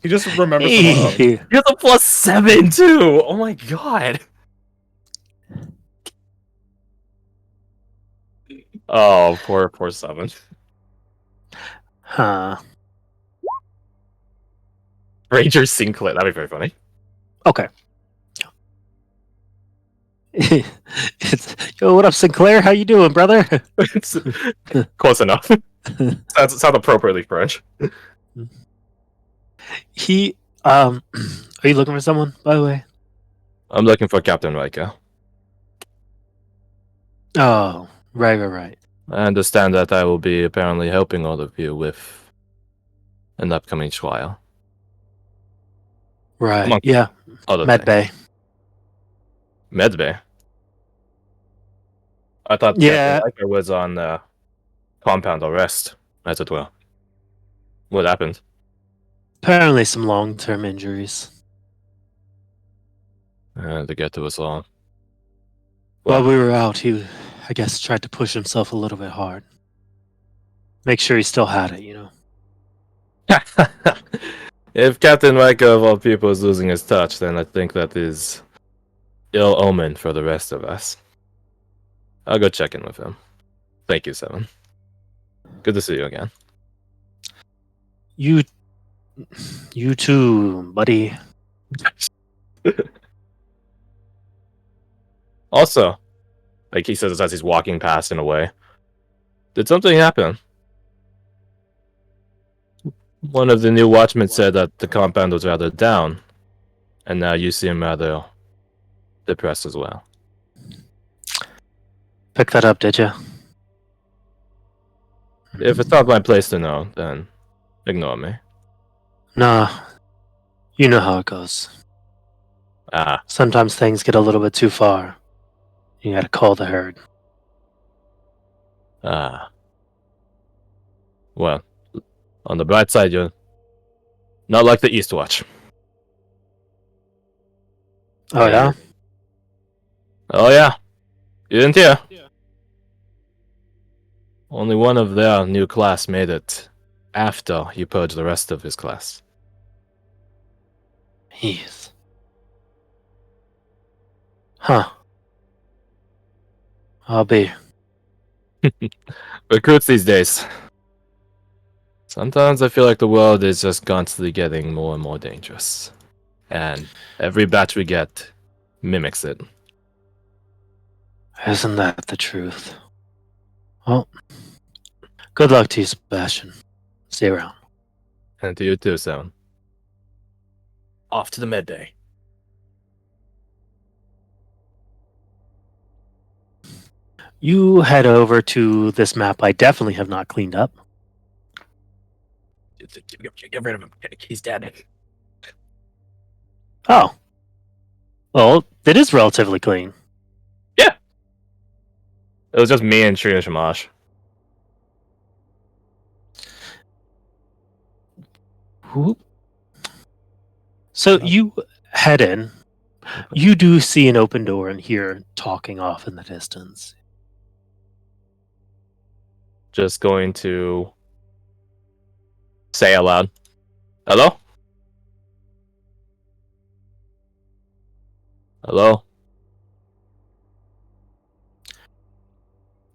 He just remembers the Hey. name. He has a +7 too. Oh my god. Oh, poor 7. Huh. Ranger Sinclair. That'd be very funny. Okay. It's, yo, what up, Sinclair? How you doing, brother? It's close enough. Sounds appropriately French. He are you looking for someone, by the way? I'm looking for Captain Riker. Oh, right. I understand that I will be apparently helping all of you with an upcoming trial. Right. Among Yeah. other Med things. Bay. Medbay. I thought Yeah. Captain Riker was on compound arrest, as it were. What happened? Apparently some long-term injuries. To get to us all. While we were out, he, I guess, tried to push himself a little bit hard. Make sure he still had it, you know. If Captain Riker of all people is losing his touch, then I think that is ill omen for the rest of us. I'll go check in with him. Thank you, 7. Good to see you again. You too, buddy. Also, like he says as he's walking past and away, did something happen? One of the new watchmen said that the compound was rather down, and now you seem rather depressed as well. Pick that up, did you? If it's not my place to know, then ignore me. Nah. You know how it goes. Ah, Sometimes things get a little bit too far. You gotta call the herd. Well, on the bright side, you're not like the Eastwatch. Oh, yeah? Oh yeah, you didn't hear? Only one of their new class made it after he purged the rest of his class. Jeez. Huh. I'll be. Recruits these days. Sometimes I feel like the world is just constantly getting more and more dangerous. And every batch we get mimics it. Isn't that the truth? Well, good luck to you, Sebastian. See you around. And to you too, Seven. Off to the med day. You head over to this map I definitely have not cleaned up. Get rid of him. He's dead. Oh. Well, it is relatively clean. Yeah. It was just me and Trina Shamash. Whoop. So you head in. You do see an open door and hear talking off in the distance. Just going to say aloud. Hello? Hello?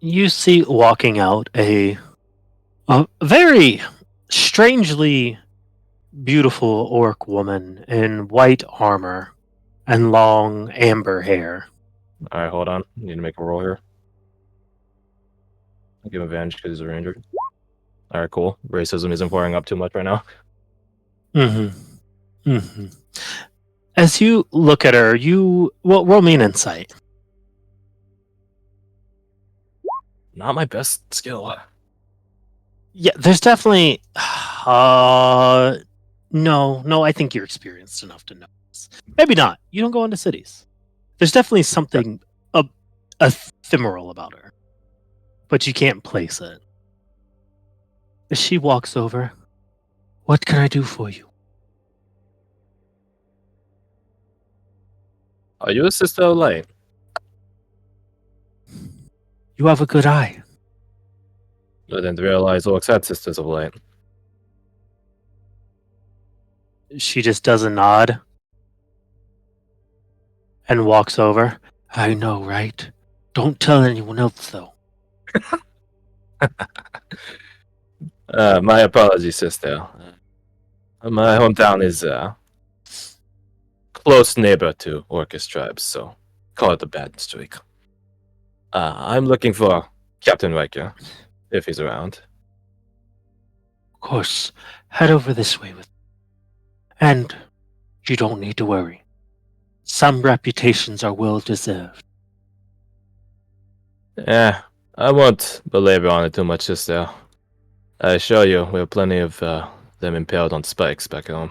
You see walking out a very strangely beautiful orc woman in white armor and long amber hair. Alright, hold on. Need to make a roll here. I'll give him advantage because he's a ranger. Alright, cool. Racism isn't pouring up too much right now. As you look at her, roll me an insight. Not my best skill. Yeah, there's definitely. No, I think you're experienced enough to know this. Maybe not. You don't go into cities. There's definitely something ephemeral about her, but you can't place it. As she walks over, what can I do for you? Are you a sister of light? You have a good eye. I didn't realize orcs had sisters of light. She just does a nod and walks over. I know, right? Don't tell anyone else, though. My apologies, sister. My hometown is close neighbor to Orcus tribes, so call it a bad streak. I'm looking for Captain Riker, if he's around. Of course, head over this way with me. And you don't need to worry. Some reputations are well deserved. I won't belabor on it too much, sister. I assure you, we have plenty of them impaled on spikes back home.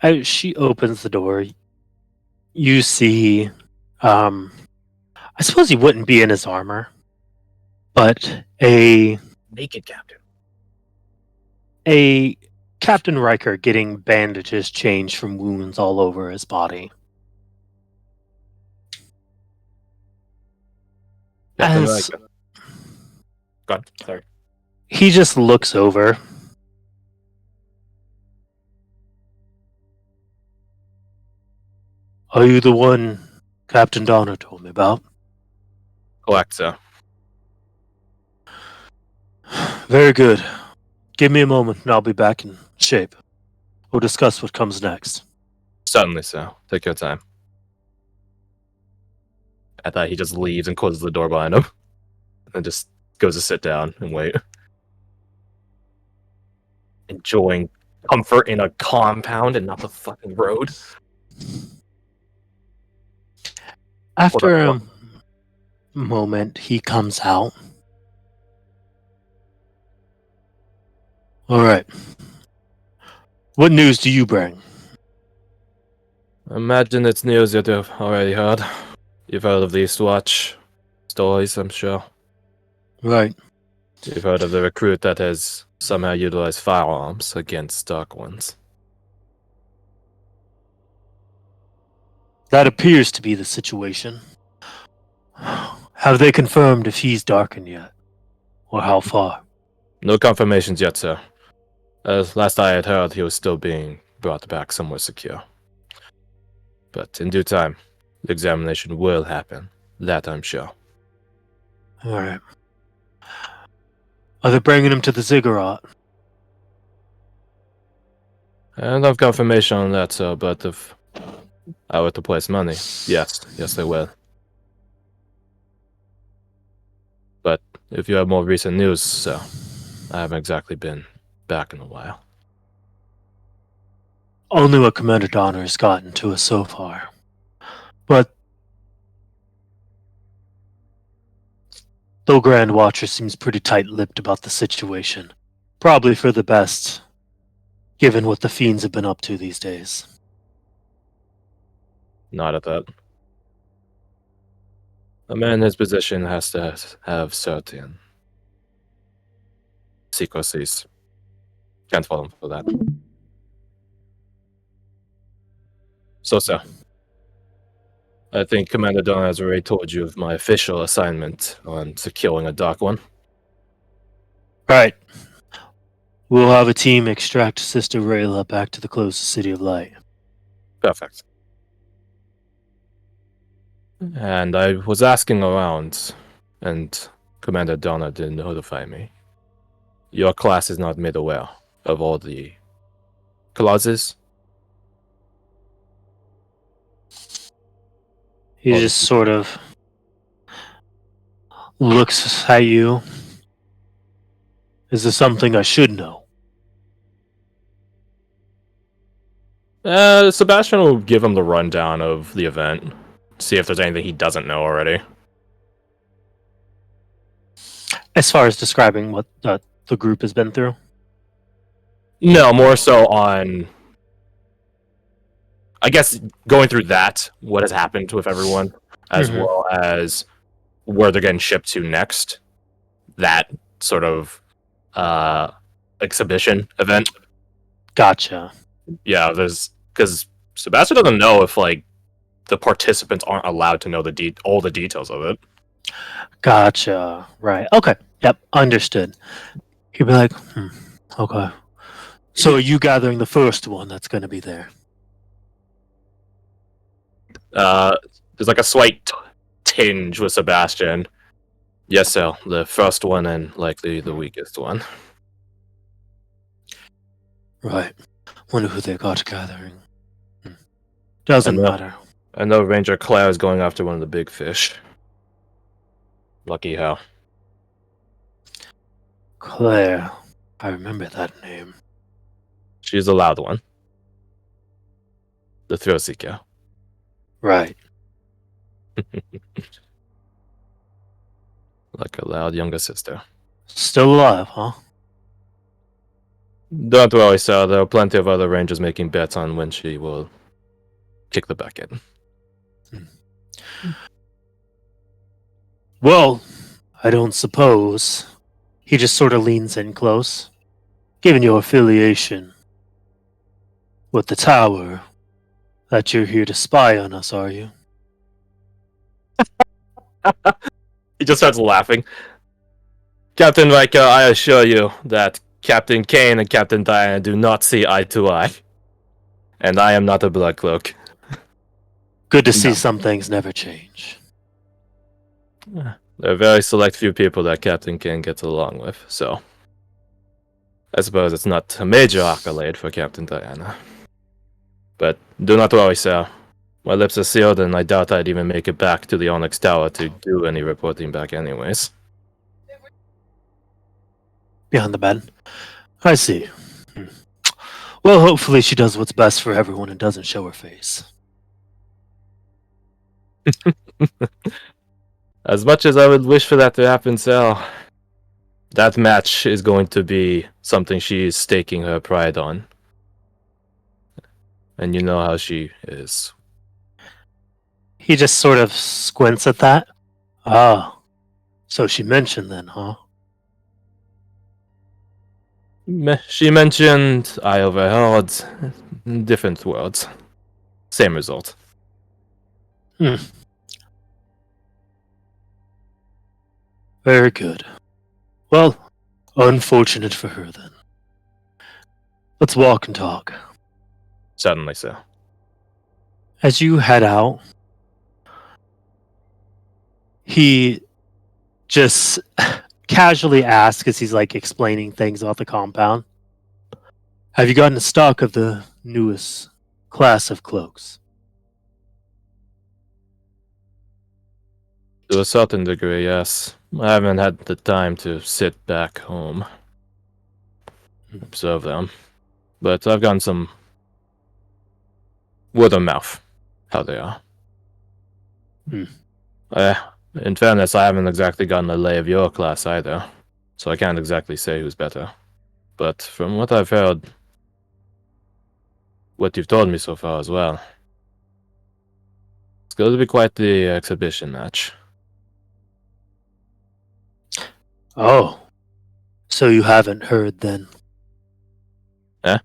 As she opens the door, you see, I suppose he wouldn't be in his armor, but a Naked captain. Captain Riker getting bandages changed from wounds all over his body. Captain As Riker. God, sorry. he just looks over. Are you the one Captain Donner told me about? Correct, sir. Very good. Give me a moment and I'll be back in shape. We'll discuss what comes next. Certainly, sir. Take your time. I thought he just leaves and closes the door behind him. And just goes to sit down and wait. Enjoying comfort in a compound and not the fucking road. After a moment, he comes out. All right. What news do you bring? Imagine it's news you've already heard. You've heard of the Eastwatch stories, I'm sure. Right. You've heard of the recruit that has somehow utilized firearms against Dark Ones. That appears to be the situation. Have they confirmed if he's darkened yet? Or how far? No confirmations yet, sir. Last I had heard, he was still being brought back somewhere secure. But in due time, the examination will happen. That I'm sure. Alright. Are they bringing him to the ziggurat? I don't have confirmation on that, sir, but if I were to place money, yes, they will. But if you have more recent news, sir, I haven't exactly been back in a while. Only what Commander Donner has gotten to us so far. But though Grand Watcher seems pretty tight-lipped about the situation, probably for the best, given what the fiends have been up to these days. Not at that. A man in his position has to have certain secrecies. Can't fault him for that. So, sir, I think Commander Donner has already told you of my official assignment on securing a Dark One. Right. We'll have a team extract Sister Rayla back to the closest City of Light. Perfect. And I was asking around, and Commander Donner didn't notify me. Your class is not made aware of all the clauses. He just sort of looks at you. Is this something I should know? Sebastian will give him the rundown of the event. See if there's anything he doesn't know already. As far as describing what the group has been through? No, more so on, I guess, going through that, what has happened with everyone, as well as where they're getting shipped to next. That sort of exhibition event. Gotcha. Yeah, because Sebastian doesn't know if like the participants aren't allowed to know all the details of it. Gotcha. Right. Okay. Yep, understood. He'd be like, okay. So are you gathering the first one that's going to be there? There's like a slight tinge with Sebastian. Yes, sir. The first one and likely the weakest one. Right. Wonder who they got gathering. Doesn't matter. I know Ranger Claire is going after one of the big fish. Lucky how. Claire. I remember that name. She's the loud one. The thrill seeker. Right. Like a loud younger sister. Still alive, huh? Don't worry, sir. There are plenty of other rangers making bets on when she will kick the bucket. Well, I don't suppose. He just sort of leans in close. Given your affiliation with the tower, that you're here to spy on us, are you? He just starts laughing. Captain Riker, I assure you that Captain Kane and Captain Diana do not see eye to eye. And I am not a blood cloak. Good to see some things never change. There are very select few people that Captain Kane gets along with, so I suppose it's not a major accolade for Captain Diana. But do not worry, sir. My lips are sealed, and I doubt I'd even make it back to the Onyx Tower to do any reporting back anyways. Behind the bed. I see. Well, hopefully she does what's best for everyone and doesn't show her face. As much as I would wish for that to happen, Sal, that match is going to be something she is staking her pride on. And you know how she is. He just sort of squints at that. Ah, so she mentioned then, huh? She mentioned, I overheard, different words. Same result. Very good. Well, unfortunate for her then. Let's walk and talk. Certainly, sir. As you head out, he just casually asks as he's like explaining things about the compound. Have you gotten a stock of the newest class of cloaks? To a certain degree, yes. I haven't had the time to sit back home, observe them. But I've gotten some word of mouth, how they are. In fairness, I haven't exactly gotten a lay of your class either, so I can't exactly say who's better. But from what I've heard, what you've told me so far as well, it's going to be quite the exhibition match. Oh, so you haven't heard then? Eh?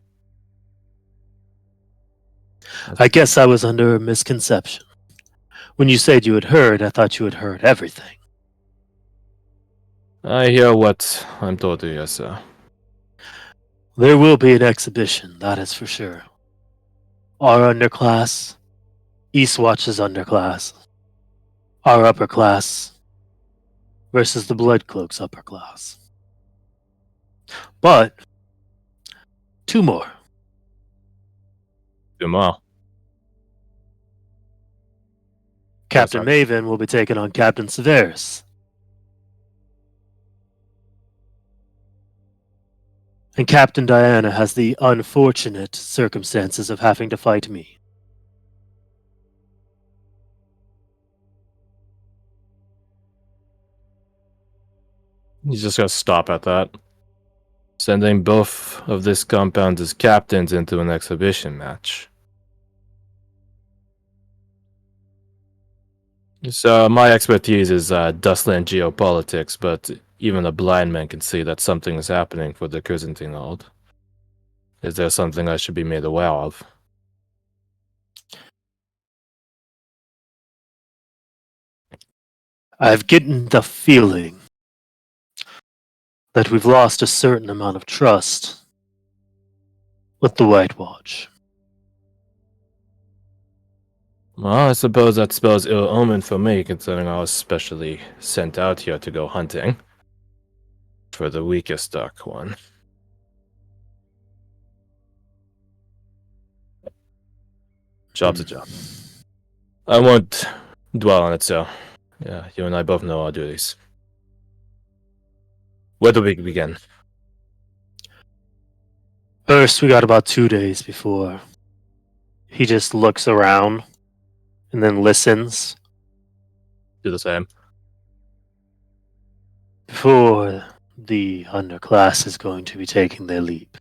I guess I was under a misconception. When you said you had heard, I thought you had heard everything. I hear what I'm told to, yes, sir. There will be an exhibition, that is for sure. Our underclass, Eastwatch's underclass, our upper class versus the Bloodcloak's upper class. But, two more. Tomorrow. Captain Maven will be taking on Captain Severus. And Captain Diana has the unfortunate circumstances of having to fight me. He's just gonna stop at that. Sending both of this compound as captains into an exhibition match. So my expertise is Dustland geopolitics, but even a blind man can see that something is happening for the Kuzentinald. Is there something I should be made aware of? I've gotten the feeling that we've lost a certain amount of trust with the White Watch. Well, I suppose that spells ill omen for me, considering I was specially sent out here to go hunting for the weakest Dark One. Job's a job. I won't dwell on it, so yeah, you and I both know our duties. Where do we begin? First, we got about 2 days before. He just looks around and then listens. Do the same. Before the underclass is going to be taking their leap.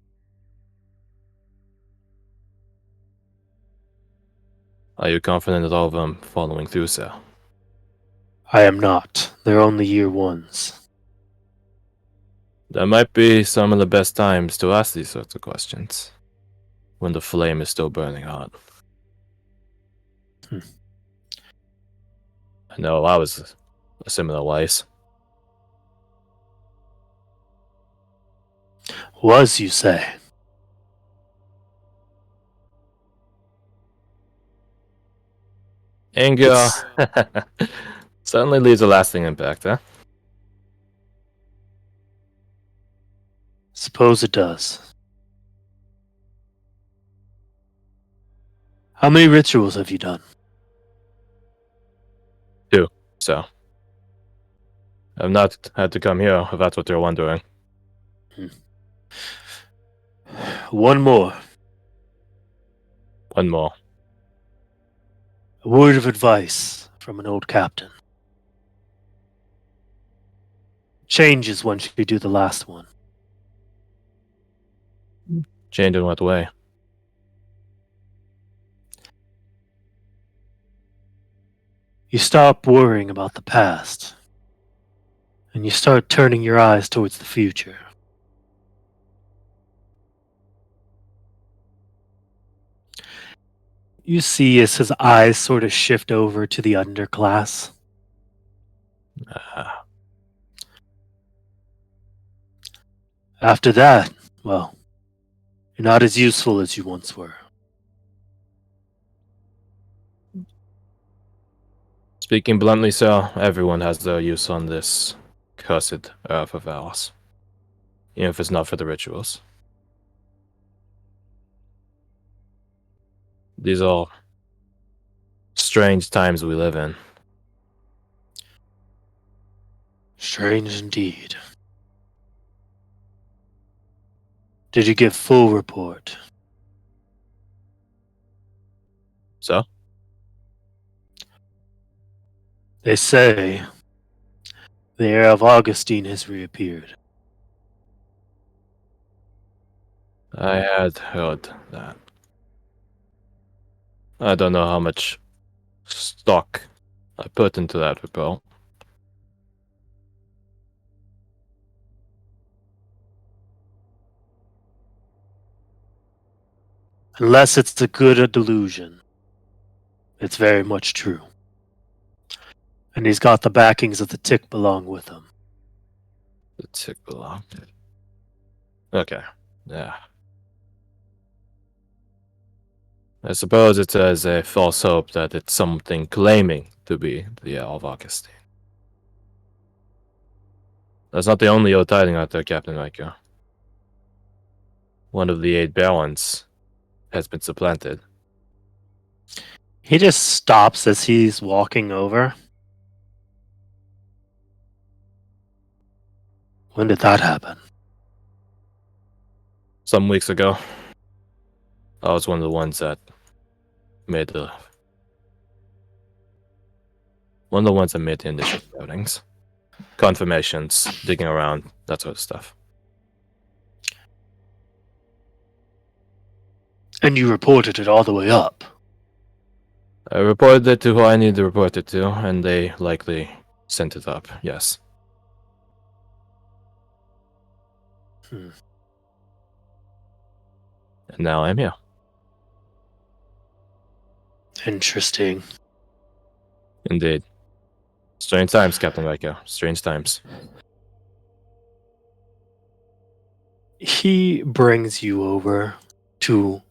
Are you confident that all of them following through, sir? I am not. They're only year ones. That might be some of the best times to ask these sorts of questions. When the flame is still burning hot. I know I was a similar wise. Was, you say? Anger certainly leaves a lasting impact, huh? Suppose it does. How many rituals have you done? 2, so. I've not had to come here, if that's what you're wondering. One more. One more. A word of advice from an old captain. Changes once you do the last one. Change in what way? You stop worrying about the past, and you start turning your eyes towards the future. You see as his eyes sort of shift over to the underclass. After that, well, you're not as useful as you once were. Speaking bluntly, sir, everyone has their use on this cursed earth of ours. Even if it's not for the rituals. These are strange times we live in. Strange indeed. Did you give full report? So? They say the heir of Augustine has reappeared. I had heard that. I don't know how much stock I put into that report. Unless it's a good delusion, it's very much true. And he's got the backings of the tick belong with him. The tick belonged. Okay, yeah. I suppose it has a false hope that it's something claiming to be the heir of Augustine. That's not the only old tiding out there, Captain Riker. One of the 8 barons has been supplanted. He just stops as he's walking over. When did that happen? Some weeks ago, I was one of the ones that made the initial outings. Confirmations, digging around, that sort of stuff. And you reported it all the way up. I reported it to who I need to report it to, and they likely sent it up, yes. Hmm. And now I'm here. Interesting. Indeed. Strange times, Captain Riker. Strange times. He brings you over to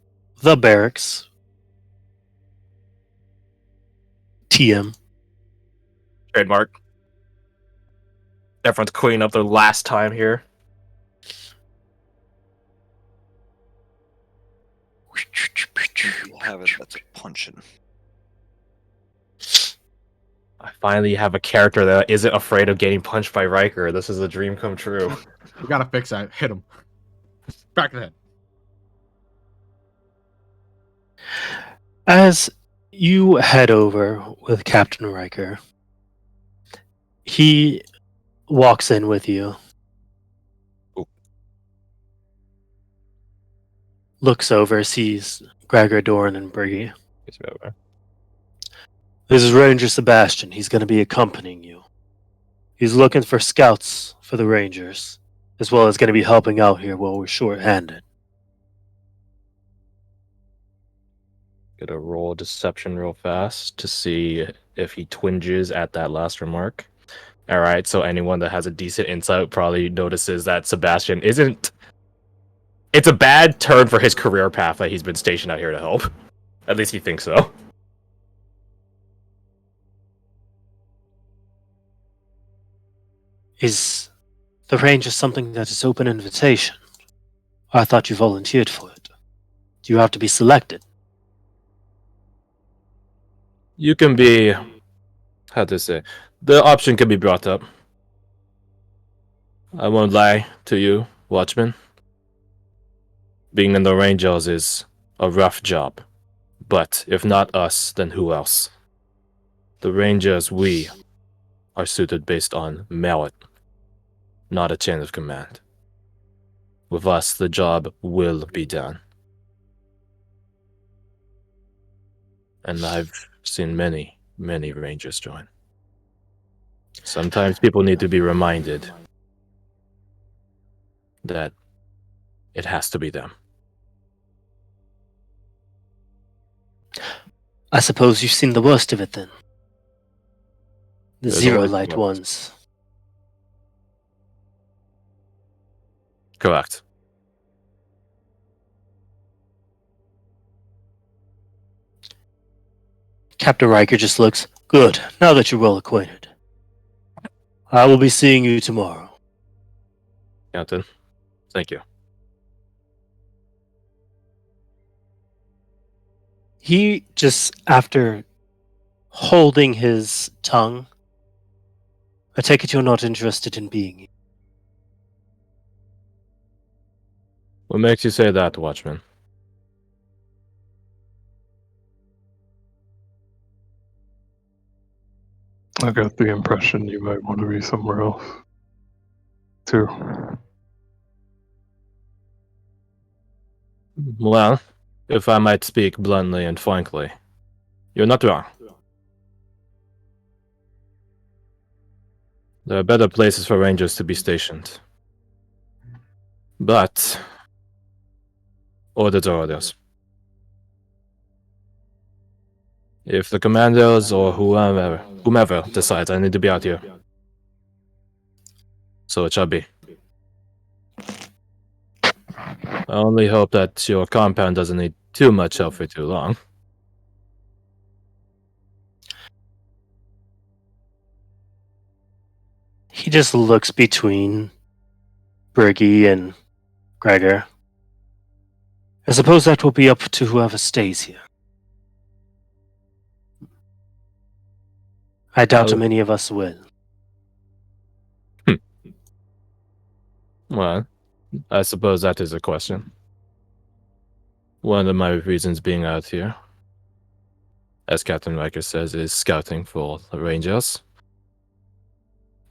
the barracks. TM. Trademark. Everyone's cleaning up their last time here. You have it. That's punching. I finally have a character that isn't afraid of getting punched by Riker. This is a dream come true. We gotta fix that. Hit him. Back of the head. As you head over with Captain Riker, he walks in with you. Ooh. Looks over, sees Gregor, Doran, and Briggy. This is Ranger Sebastian. He's going to be accompanying you. He's looking for scouts for the Rangers, as well as going to be helping out here while we're short-handed. Get a roll deception real fast to see if he twinges at that last remark. All right, so anyone that has a decent insight probably notices that Sebastian isn't. It's a bad turn for his career path that he's been stationed out here to help. At least he thinks so. Is the Rangers something that is open invitation? I thought you volunteered for it. Do you have to be selected? You can be. How to say? The option can be brought up. I won't lie to you, Watchman. Being in the Rangers is a rough job. But if not us, then who else? The Rangers, we are suited based on merit, not a chain of command. With us, the job will be done. And I've seen many, many Rangers join. Sometimes people need to be reminded that it has to be them. I suppose you've seen the worst of it then. The There's Zero always Light the ones. Correct. Captain Riker just looks, good, now that you're well acquainted. I will be seeing you tomorrow. Captain, thank you. He just, after holding his tongue, I take it you're not interested in being here. What makes you say that, Watchman? I got the impression you might want to be somewhere else, too. Well, if I might speak bluntly and frankly, you're not wrong. There are better places for Rangers to be stationed. But orders are orders. If the commandos or whomever decides I need to be out here, so it shall be. I only hope that your compound doesn't need too much help for too long. He just looks between Briggy and Gregor. I suppose that will be up to whoever stays here. I doubt many of us will. Well, I suppose that is a question. One of my reasons being out here, as Captain Riker says, is scouting for the Rangers.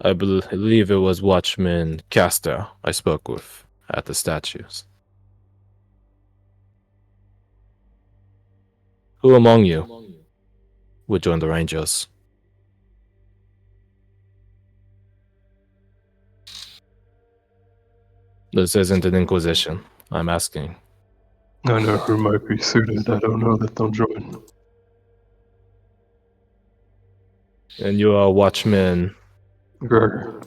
I believe it was Watchman Castor I spoke with at the statues. Who among you would join the Rangers? This isn't an inquisition. I'm asking. I know who might be suited. I don't know that they'll join. And you are Watchman. Gregor.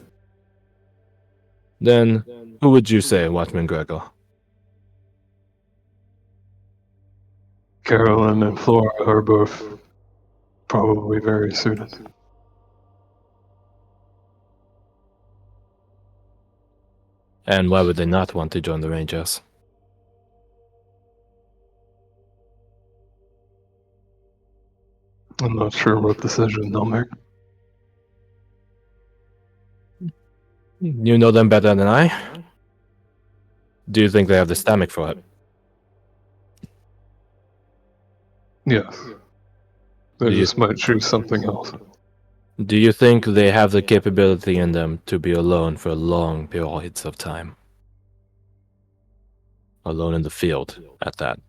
Then, who would you say, Watchman Gregor? Carolyn and Flora are both probably very suited. And why would they not want to join the Rangers? I'm not sure what decision they'll make. You know them better than I. Do you think they have the stomach for it? Yes. They Do you- just might choose something else. Do you think they have the capability in them to be alone for long periods of time? Alone in the field, at that.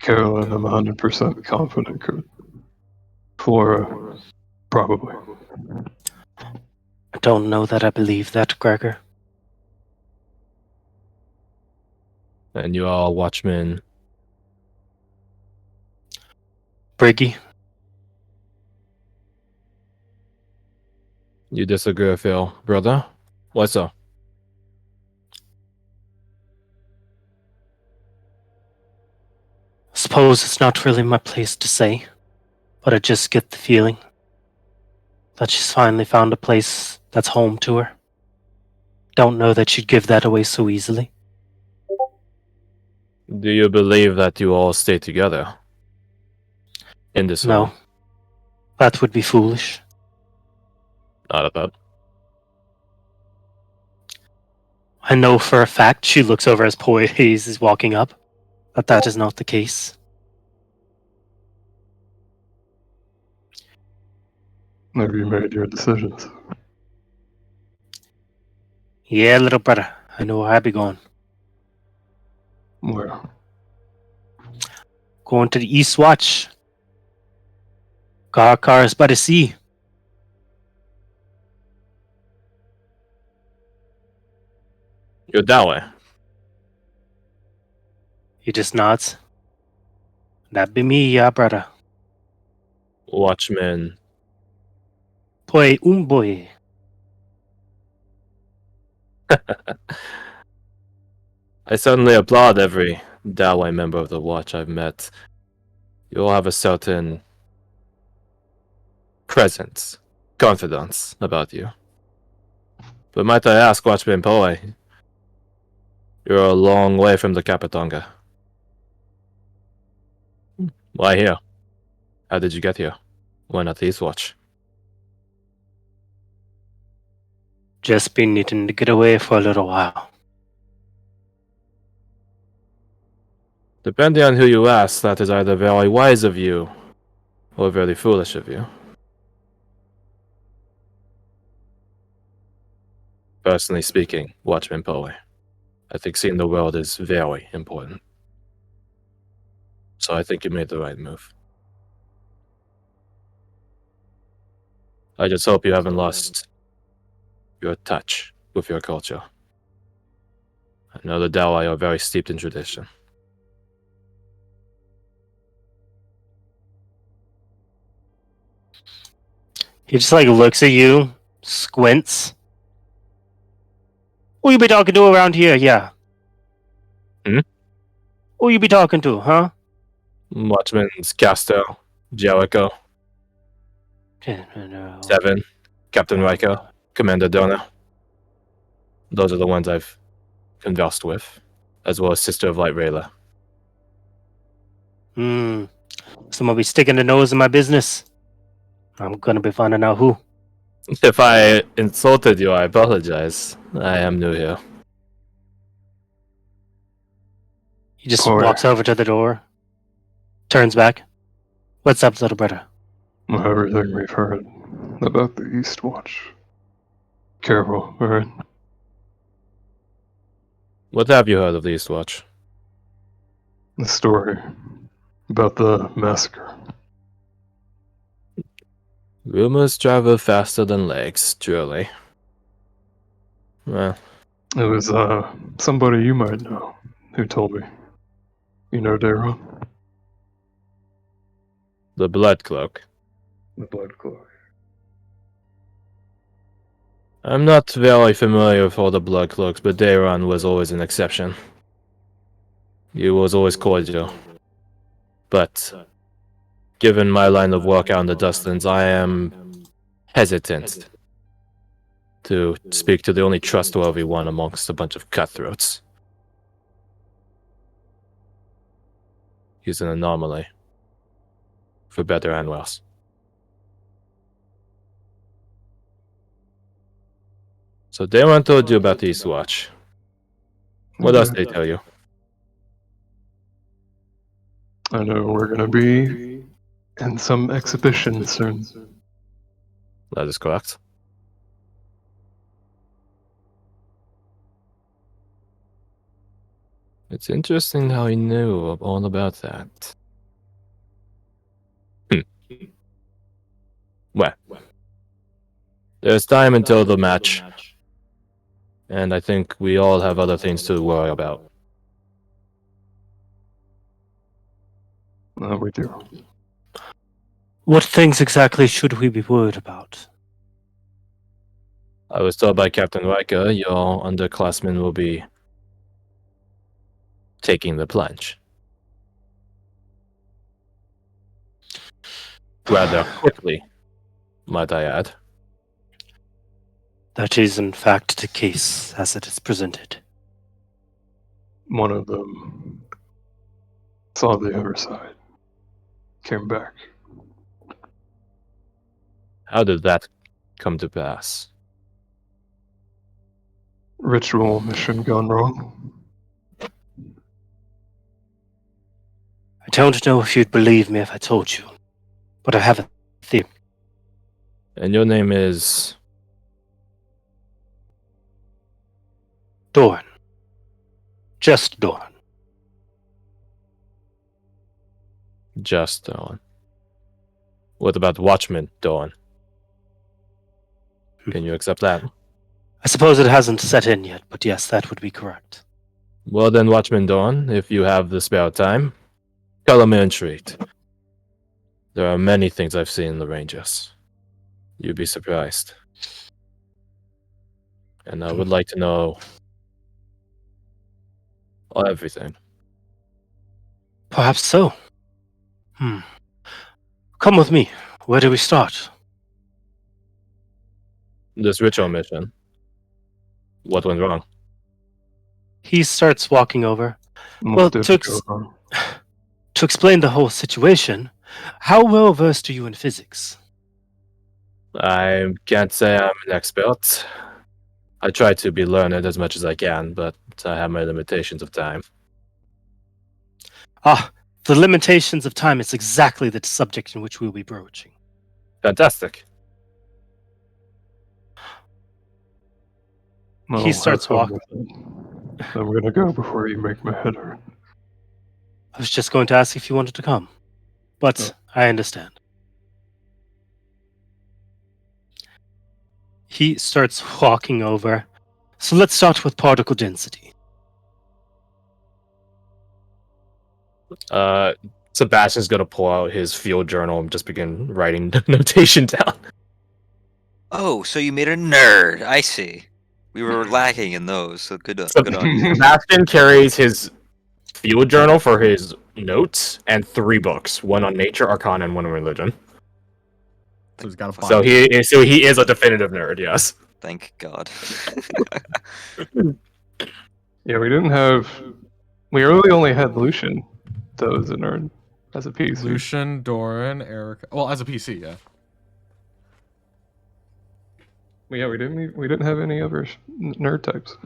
Carolyn, I'm 100% confident could. Flora, probably. I don't know that I believe that, Gregor. And you are Watchmen. Briggy, You disagree with your brother? Why so? suppose it's not really my place to say, but I just get the feeling that she's finally found a place that's home to her. Don't know that she'd give that away so easily. Do you believe that you all stay together? In this No. home? That would be foolish. Not about. I know for a fact, she looks over as Poise is walking up, that is not the case. Have you made your decisions? Yeah, little brother, I know where I be going. Where? Going to the East Watch. Cars by the sea. You're that way. He just nods. That be me, yeah, brother. Watchmen. Boy, boy. I certainly applaud every Dawei member of the Watch I've met. You all have a certain presence, confidence about you. But might I ask, Watchman Poe, you're a long way from the Capitonga. Why here? How did you get here? Why not the East Watch? Just been needing to get away for a little while. Depending on who you ask, that is either very wise of you or very foolish of you. Personally speaking, Watchman Poe, I think seeing the world is very important. So I think you made the right move. I just hope you haven't lost your touch with your culture. I know the Dawei are very steeped in tradition. He just like looks at you, squints. Who you be talking to around here? Yeah. Hmm? Who you be talking to, huh? Watchman's Castro, Jericho, Seven, Captain Riker, Commander Donner. Those are the ones I've conversed with, as well as Sister of Light Rayla. Someone be sticking their nose in my business. I'm gonna be finding out who. If I insulted you, I apologize. I am new here. He just Poor. walks over to the door, turns back. What's up, little brother? Everything we've heard about the East Watch. Careful, alright? What have you heard of the East Watch? The story about the massacre. Rumors travel faster than legs, truly. Well, It was somebody you might know who told me. You know Daron? The Blood Cloak. The Blood Cloak. I'm not very familiar with all the Blood Cloaks, but Dayron was always an exception. He was always cordial. But, given my line of work out in the Dustlands, I am hesitant to speak to the only trustworthy one amongst a bunch of cutthroats. He's an anomaly. For better and worse. So Dayron told you about the Eastwatch. What else did they tell you? I know we're gonna be in some exhibition soon. That is correct. It's interesting how he knew all about that. Well, there's time until the match, and I think we all have other things to worry about. We do. What things exactly should we be worried about? I was told by Captain Riker your underclassmen will be taking the plunge. Rather quickly, might I add. That is in fact the case as it is presented. One of them saw the other side. Came back. How did that come to pass? Ritual mission gone wrong. I don't know if you'd believe me if I told you, but I have a theory. And your name is... Doran. Just Doran. Just Dawn. What about Watchman Dawn? Can you accept that? I suppose it hasn't set in yet, but yes, that would be correct. Well then, Watchman Dawn, if you have the spare time, color me intrigued. There are many things I've seen in the Rangers. You'd be surprised. And I would like to know everything. Perhaps so. Come with me. Where do we start? This ritual mission. What went wrong? He starts walking over. What Well, did to go wrong? explain the whole situation, how well versed are you in physics? I can't say I'm an expert. I try to be learned as much as I can, but I have my limitations of time. Ah, the limitations of time is exactly the subject in which we'll be broaching. Fantastic. Well, He starts have fun walking. with it. I'm gonna go before you make my head hurt. I was just going to ask if you wanted to come, but I understand. He starts walking over. So let's start with particle density. Sebastian's gonna pull out his field journal and just begin writing notation down. Oh, so you made a nerd. I see. We were lacking in those, so good on you. Sebastian carries his field journal for his notes and 3 books, one on nature, arcana, and one on religion. So he's got a file. So he is a definitive nerd, yes. Thank God. Yeah, we didn't have. We really only had Lucian, though, as a nerd, as a PC. Lucian, Doran, Eric. Well, as a PC, yeah. Yeah, we didn't have any other nerd types.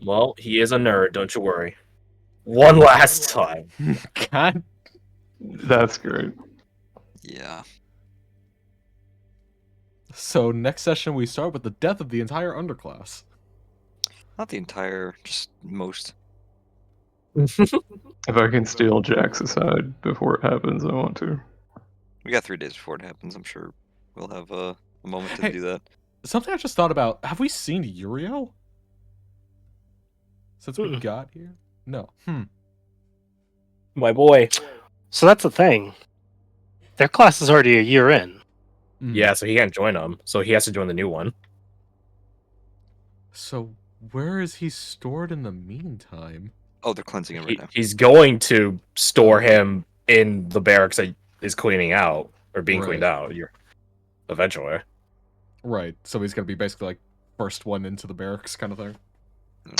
Well, he is a nerd, don't you worry. One last time. God. That's great. Yeah. So next session we start with the death of the entire underclass. Not the entire, just most. If I can steal Jack's aside before it happens, I want to. We got 3 days before it happens. I'm sure we'll have a moment to Hey. do that. Something I just thought about. Have we seen Uriel? Since we got here? No. My boy. So that's the thing. Their class is already a year in. Yeah, so he can't join them. So he has to join the new one. So where is he stored in the meantime? Oh, they're cleansing it right now. He's going to store him in the barracks that is cleaning out or being cleaned Right. out. Eventually. Right. So he's gonna be basically like first one into the barracks kind of thing.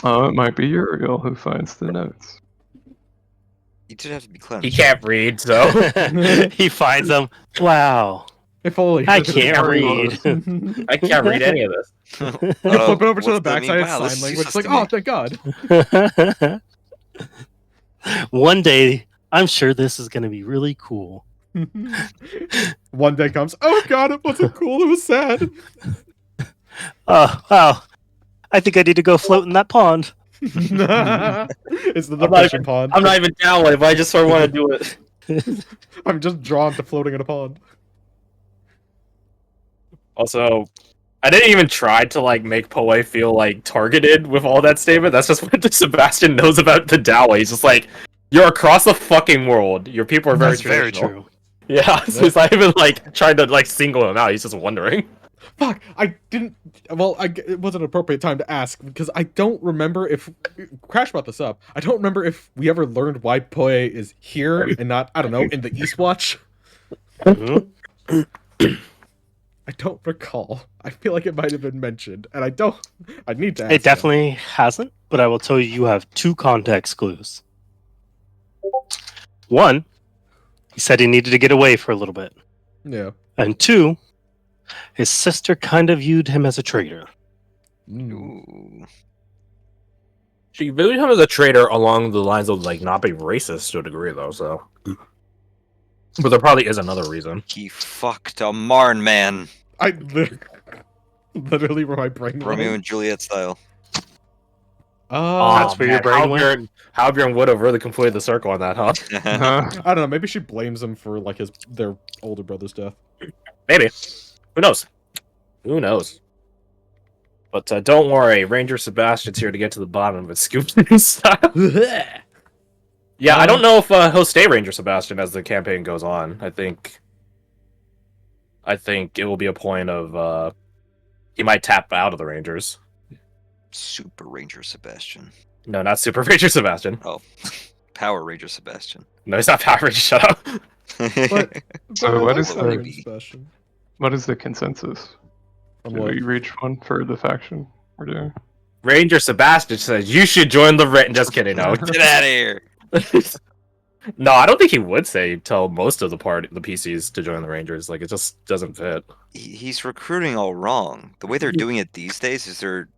Oh, it might be Uriel who finds the notes. You did have to be cleansed. He can't read, so He finds them. Wow. If only. I can't read. I can't read any of this. You flip it over to the What's that mean? backside, Wow, it's this sign is language. It's useless like, to oh, me. thank God. One day, I'm sure this is going to be really cool. One day comes, oh God, it wasn't cool, it was sad. Oh, wow. I think I need to go float in that pond. It's the I'm not depression even- pond. I'm not even down with it, but I just sort of want to do it. I'm just drawn to floating in a pond. Also, I didn't even try to like make Poe feel like targeted with all that statement. That's just what Sebastian knows about the Dawa. He's just like, you're across the fucking world. Your people are very That's very traditional. true. Yeah, so he's not even like trying to like single him out. He's just wondering. Fuck, I didn't. Well, it wasn't an appropriate time to ask because I don't remember if Crash brought this up. I don't remember if we ever learned why Poe is here and not, I don't know, in the Eastwatch. Mhm. I don't recall. I feel like it might have been mentioned, and I don't. I need to ask. It definitely hasn't, but I will tell you have two context clues. One, he said he needed to get away for a little bit. Yeah. And two, his sister kind of viewed him as a traitor. Mm. Ooh. She viewed him as a traitor along the lines of like not being racist to a degree, though. So, but there probably is another reason. He fucked a Marn man. I literally where my brain Romeo went. and Juliet style. That's where your brain went? Halbjorn would have really completed the circle on that, huh? I don't know. Maybe she blames him for like their older brother's death. Maybe. Who knows? Who knows? But don't worry, Ranger Sebastian's here to get to the bottom of it, Scoop style. Yeah, I don't know if he'll stay Ranger Sebastian as the campaign goes on. I think it will be a point of he might tap out of the Rangers. Super Ranger Sebastian. No, not Super Ranger Sebastian. Oh, Power Ranger Sebastian. No, he's not Power Ranger. Shut up. But So what is the- Sebastian? What is the consensus? On Did what? we reach one for the faction we're doing? Ranger Sebastian says you should join the Just kidding. No, Get out of here. no, I don't think he would say tell most of the PCs to join the Rangers. Like it just doesn't fit. He's recruiting all wrong. The way they're doing it these days is they're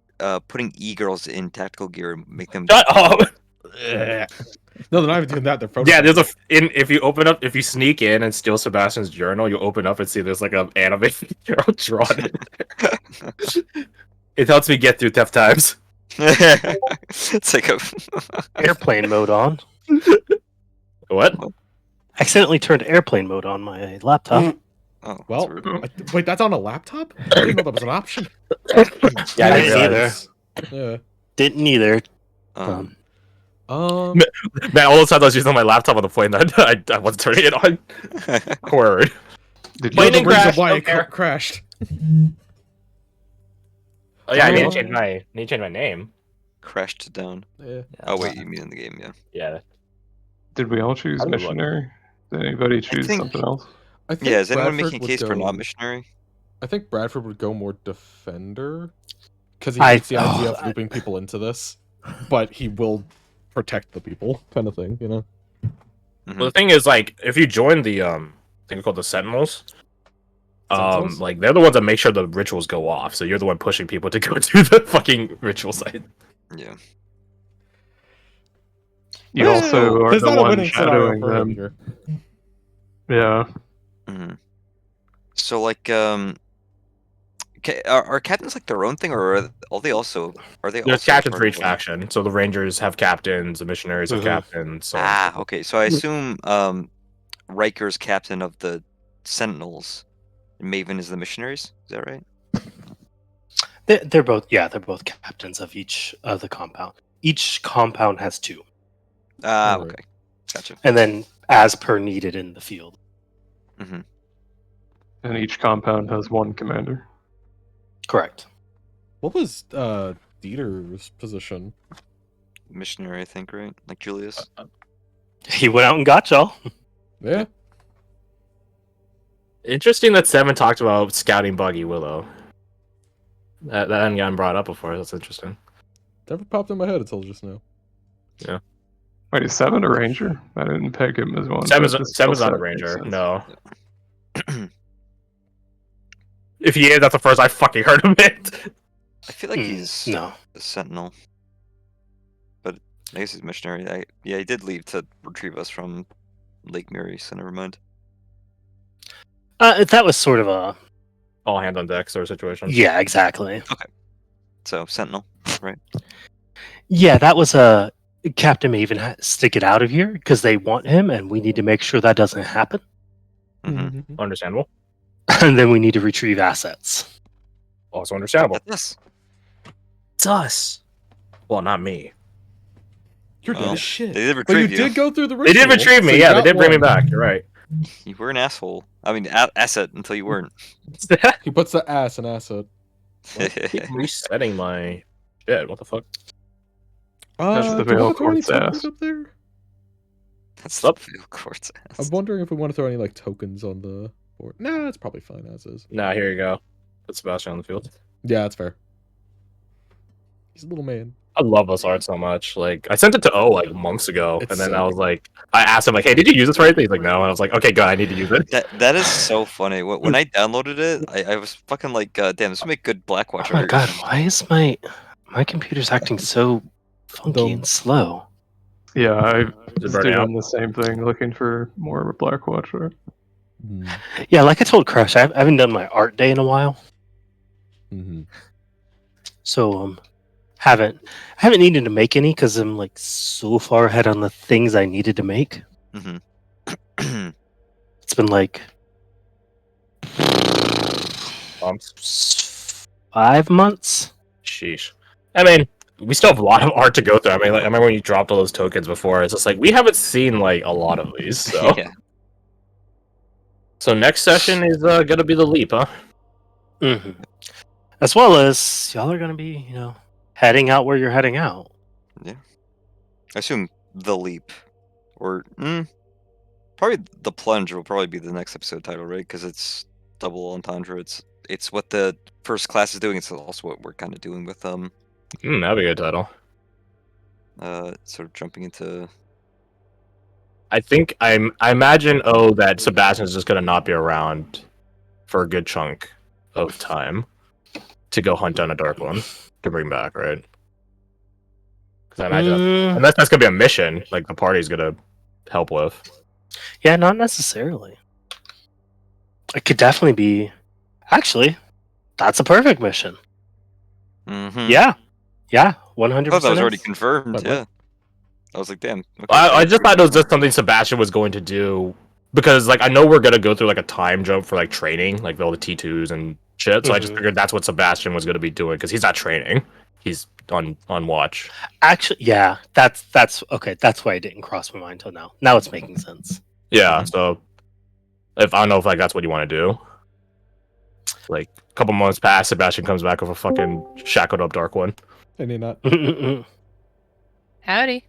putting e-girls in tactical gear and make them. Shut up. No, they're not even doing that. They're Yeah, there's if you sneak in and steal Sebastian's journal, you open up and see there's like an animated girl drawn in there. It helps me get through tough times. It's like a. Airplane mode on. What? Accidentally turned airplane mode on my laptop. Oh, that's Well, rude. wait, that's on a laptop? I didn't know that was an option. Yeah, I I didn't realize. Yeah. Didn't either. Um, Man, all those times I was using my laptop on the plane, that I wasn't turning it on. Word. Did Plane One you, of the reasons crash, why don't it care. crashed. Oh yeah, I need Oh. to change my name. crashed down. Yeah. Oh wait, you mean in the game? Yeah. Yeah. did we all choose I would look. missionary? Did anybody choose think- something else? I think Yeah. Is anyone Bradford making a would case for go- not missionary? I think Bradford would go more defender because he I- hates the idea oh, of looping people into this, but he will protect the people, kind of thing, you know. Mhm. Well, the thing is, like, if you join the thing called the Sentinels, Sentinels? like they're the ones that make sure the rituals go off. So you're the one pushing people to go to the fucking ritual site. Yeah. You Well, also are there's the not a one winning scenario shadowing for him them. here. Yeah. hmm So like, are captains like their own thing, or are they also There's also captains part for of each one? faction. So the Rangers have captains, the missionaries have Mhm. captains. So Ah, okay. So I assume Riker's captain of the Sentinels, and Maven is the missionaries. Is that right? They're both, yeah, they're both captains of each of the compound. Each compound has two. Ah, Alright. okay. Gotcha. and then as per needed in the field. Mm-hmm. And each compound has one commander. Correct. What was Dieter's position? Missionary, I think, right? Like Julius. He went out and got y'all. Yeah. Interesting that Seven talked about scouting Buggy Willow. That hadn't gotten brought up before. That's interesting. Never popped in my head until just now. Wait, is 7 a ranger? I didn't peg him as one. Seven's but the not skill a set ranger. makes sense. No. If he is, that's the first I fucking heard of it. I feel like he's No. a sentinel, but I guess he's missionary. He did leave to retrieve us from Lake Mary, so never mind. That was sort of a All hands on deck sort of situation. yeah, exactly. So sentinel, right? Yeah, that was a Captain Maven has to get out of here because they want him, and we need to make sure that doesn't happen. Mm-hmm. Understandable. And then we need to retrieve assets. Also understandable. That's us. It's us. Well, not me. You're dead Well, as shit. They did But you retrieve you. did go through the They ritual. did retrieve me. so you Yeah, they got did bring me one. back. You're right. You were an asshole. I mean, asset until you weren't. He puts the ass in acid. Keep resetting my shit. What the fuck? That's the Do we Veil want to throw any Court's tokens ass. up there? That's Sup? the field court's I'm ass. wondering if we want to throw any like tokens on the board. Nah, it's probably fine as is. Nah, here you go. Put Sebastian on the field. Yeah, that's fair. He's a little man. I love this art so much. Like, I sent it to O like months ago, It's and then so I was like, I asked him like, "Hey, did you use this for anything?" He's like, "No," and I was like, "Okay, good. I need to use it." That is so funny. When I downloaded it, I was fucking like, damn, this would make good Blackwatch Oh my art. god, why is my computer's acting so funky Dumb. and slow? Yeah, I Is it was burning out? doing the same thing, looking for more of a Blackwatch art. Yeah, like I told Crush, I haven't done my art day in a while, Mm-hmm. so haven't needed to make any because I'm like so far ahead on the things I needed to make. Mm-hmm. It's been like Bumps. 5 months. Sheesh. I mean, we still have a lot of art to go through. I mean, like, I remember when you dropped all those tokens before. It's just like we haven't seen like a lot of these. So, Yeah. so next session is gonna be the leap, huh? Mm-hmm. As well as y'all are gonna be, heading out where you're heading out. I assume the leap, or probably the plunge will probably be the next episode title, right? Because it's double entendre. It's what the first class is doing. It's also what we're kind of doing with That'd be a good title. sort of jumping into. I think I imagine that Sebastian's just gonna not be around for a good chunk of time to go hunt down a dark one to bring back, right? Because I imagine unless that's gonna be a mission, like the party's gonna help with. Yeah, not necessarily. It could definitely be. Actually, that's a perfect mission. Mm-hmm. Yeah, 100%. I thought that was already is. confirmed. Wait, what? Yeah. I was like, damn. Okay, I just thought it was just something Sebastian was going to do because, like, I know we're gonna go through like a time jump for like training, like all the T2s and shit. So I just Mhm. figured that's what Sebastian was gonna be doing because he's not training; he's on watch. Actually, yeah, that's okay. That's why it didn't cross my mind until now. Now it's making sense. Yeah. So if I don't know if like that's what you want to do, like a couple months pass, Sebastian comes back with a fucking shackled up dark one. And you're not. Howdy.